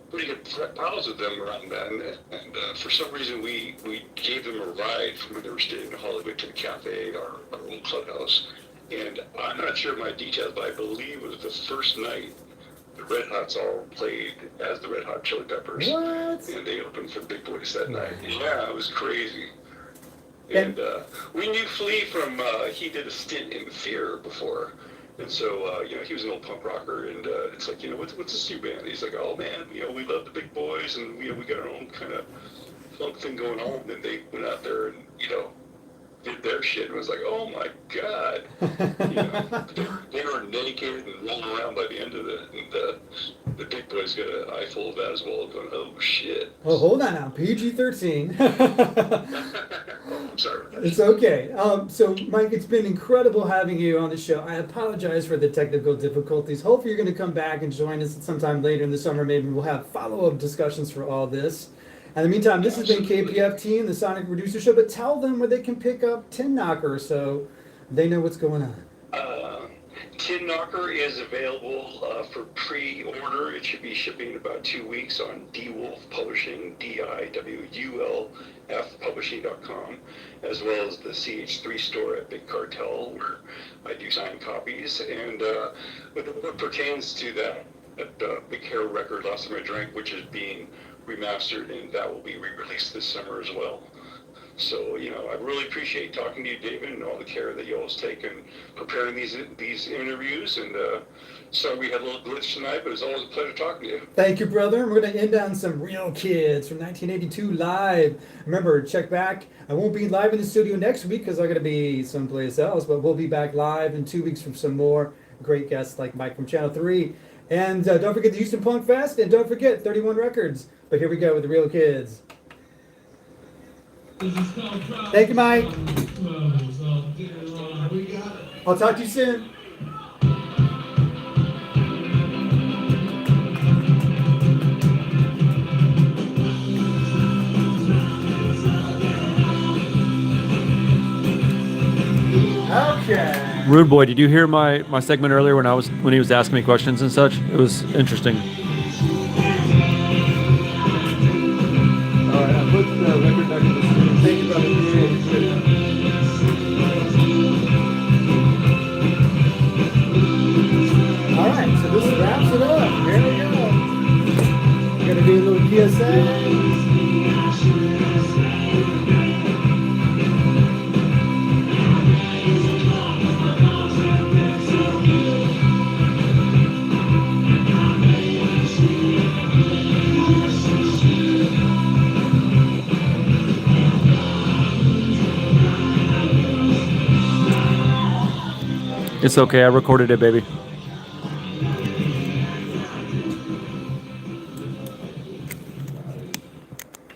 pretty good pals with them around then. And for some reason, we gave them a ride from when they were staying in Hollywood to the cafe, our old clubhouse. And I'm not sure of my details, but I believe it was the first night the Red Hots all played as the Red Hot Chili Peppers. What? And they opened for the Big Boys that night. Yeah, it was crazy. And we knew Flea from, he did a stint in Fear before. And so, he was an old punk rocker, and it's like, what's this new band? He's like, oh man, we love the Big Boys, and we got our own kind of funk thing going on. And they went out there and, did their shit, and was like, oh my God. They were naked and rolling around by the end of it, and the Big Boys got an eye full of that as well, going, oh shit. Oh, hold on now. PG-13. I'm sorry. It's okay. So, Mike, it's been incredible having you on the show. I apologize for the technical difficulties. Hopefully you're going to come back and join us sometime later in the summer. Maybe we'll have follow-up discussions for all this. In the meantime, this has been KPFT and the Sonic Producer Show, but tell them where they can pick up Tin Knocker so they know what's going on. Tin Knocker is available for pre-order. It should be shipping in about 2 weeks on DWolf Publishing, DIWULF Publishing.com, as well as the CH3 store at Big Cartel, where I do sign copies. And what pertains to that Big Hero record, Last Time I Drank, which is being remastered, and that will be re-released this summer as well. So, I really appreciate talking to you, David, and all the care that you always take in preparing these interviews. And sorry we had a little glitch tonight, but it's always a pleasure talking to you. Thank you, brother. We're going to end on some Real Kids from 1982 live. Remember, check back. I won't be live in the studio next week because I'm going to be someplace else, but we'll be back live in 2 weeks from some more great guests like Mike from Channel 3. And don't forget the Houston Punk Fest, and don't forget 31 Records. But here we go with the Real Kids. Thank you, Mike. I'll talk to you soon. Okay. Rude Boy, did you hear my segment earlier when he was asking me questions and such? It was interesting. Alright, I put the record back in the studio. Thank you, brother. Alright, so this wraps it up. Here we go. We're gonna do a little PSA. It's okay, I recorded it, baby.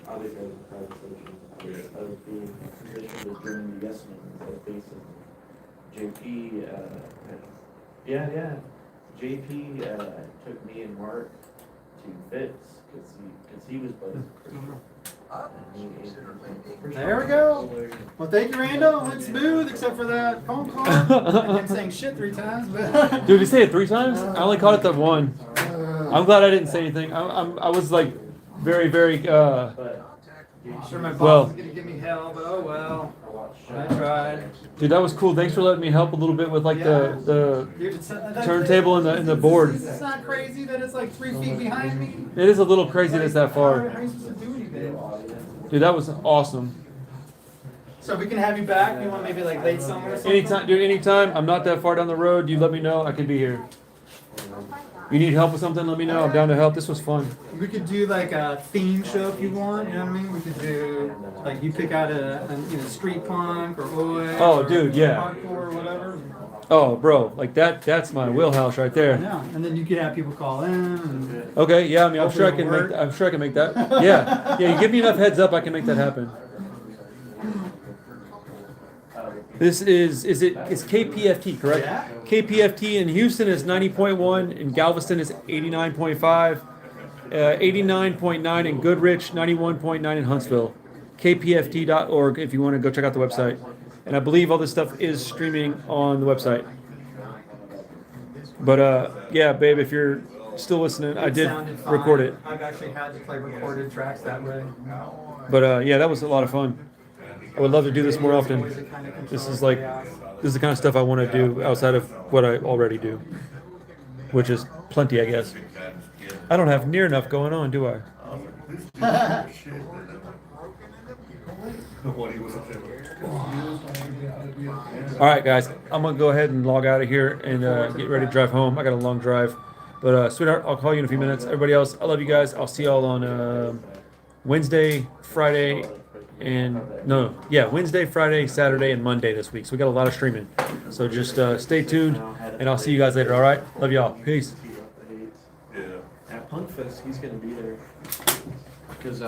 Obviously, as a private station, I would be positioned as doing the yes men instead of facing JP. Yeah. JP took me and Mark to Fitz because he was buddies with Christian. There we go. Well, thank you, Randall. Went smooth, except for that phone call. I kept saying shit 3 times, but Dude, you say it 3 times? I only caught it that one. I'm glad I didn't say anything. I was like very, very, I'm sure my boss well. is gonna give me hell, but oh well. I tried. Dude, that was cool. Thanks for letting me help a little bit with like the Dude, it's turntable and the board. It's not crazy that it's like 3 feet behind me. It is a little crazy that it's that How far. are you supposed to do anything? Dude, that was awesome. So we can have you back. You want maybe like late summer or something? Anytime, dude, anytime. I'm not that far down the road. You let me know. I could be here. You need help with something? Let me know. I'm down to help. This was fun. We could do like a theme show if you want. You know what I mean? We could do like you pick out a street punk or oi. Oh, or dude, yeah. hardcore or whatever. Oh, bro, like that's my wheelhouse right I there. know. And then you could have people call in. And Okay, yeah, I mean, I'm sure I Hopefully can it'll make. work. I'm sure I can make that. Yeah, yeah. You give me enough heads up, I can make that happen. This is it's KPFT, correct? Yeah. KPFT in Houston is 90.1, in Galveston is 89.5, 89.9 in Goodrich, 91.9 in Huntsville. KPFT.org if you want to go check out the website. And I believe all this stuff is streaming on the website. But yeah, babe, if you're still listening, I it did sounded fine. record it. I've actually had to play recorded tracks that way. But yeah, that was a lot of fun. I would love to do this more often. This is like, this is the kind of stuff I want to do outside of what I already do, which is plenty, I guess. I don't have near enough going on, do I? All right, guys, I'm gonna go ahead and log out of here and get ready to drive home. I got a long drive, but sweetheart, I'll call you in a few minutes. Everybody else, I love you guys. I'll see y'all on Wednesday, Friday, and Wednesday, Friday, Saturday, and Monday this week. So we got a lot of streaming. So just stay tuned, and I'll see you guys later. All right, love y'all. Peace. At Punk Fest, he's gonna be there because